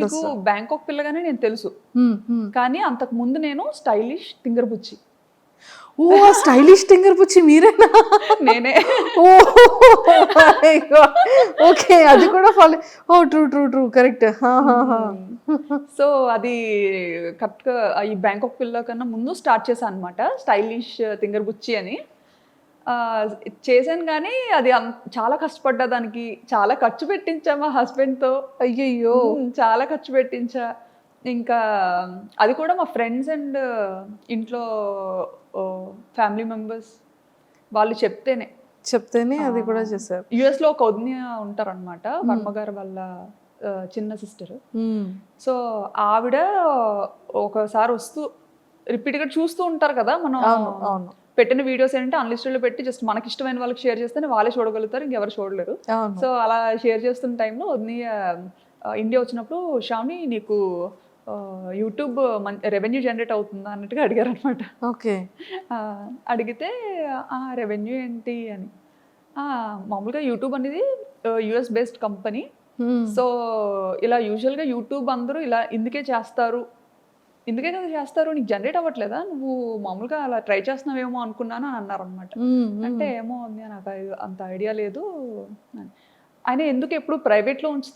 మీకు బ్యాంకాక్ పిల్లగానే నేను తెలుసు, కానీ అంతకు ముందు నేను స్టైలిష్ తింగర్ బుచ్చి. ఓ స్టైలిష్ టింగర్ పుచ్చి మీరేనా? నేనే. ఓకే, అది కూడా follow. Oh true true true, correct. So అది కరెక్ట్గా ఈ బ్యాంకాక్ పిల్ల కన్నా ముందు స్టార్ట్ చేశాను అనమాట, స్టైలిష్ తింగర్ బుచ్చి అని. ఆ, చేశాను కానీ అది చాలా కష్టపడ్డా, దానికి చాలా ఖర్చు పెట్టించా మా హస్బెండ్తో. అయ్యయ్యో. చాలా ఖర్చు పెట్టించా. ఇంకా అది కూడా మా ఫ్రెండ్స్ అండ్ ఇంట్లో ఫ్యామిలీ మెంబర్స్ వాళ్ళు చెప్తేనే అది కూడా చేశారు. యుఎస్లో ఒక వదిన ఉంటారనమాట, వర్మ గారు వాళ్ళ చిన్న సిస్టర్. సో ఆవిడ ఒకసారి వస్తూ రిపీట్గా చూస్తూ ఉంటారు కదా మనం. అవును. పెట్టిన వీడియోస్ ఏంటంటే అన్లిస్టెడ్లో పెట్టి జస్ట్ మనకి ఇష్టమైన వాళ్ళకి షేర్ చేస్తేనే వాళ్ళే చూడగలుగుతారు, ఇంకెవరు చూడలేరు. సో అలా షేర్ చేస్తున్న టైంలో వదిన ఇండియా వచ్చినప్పుడు, శ్రావణి నీకు యూట్యూబ్ రెవెన్యూ జనరేట్ అవుతుందా అన్నట్టుగా అడిగారు అనమాట. ఓకే. అడిగితే రెవెన్యూ ఏంటి అని, మామూలుగా యూట్యూబ్ అనేది యుఎస్ బేస్డ్ కంపెనీ. సో ఇలా యూజువల్గా యూట్యూబ్ అందరూ ఇలా ఇందుకే కదా చేస్తారు, నీకు జనరేట్ అవ్వట్లేదా, నువ్వు మామూలుగా అలా ట్రై చేస్తున్నావేమో అనుకున్నాను అని అన్నారు అనమాట. అంటే ఏమో నాకు అంత ఐడియా లేదు. ఆయన ఎందుకు ఎప్పుడు ప్రైవేట్లో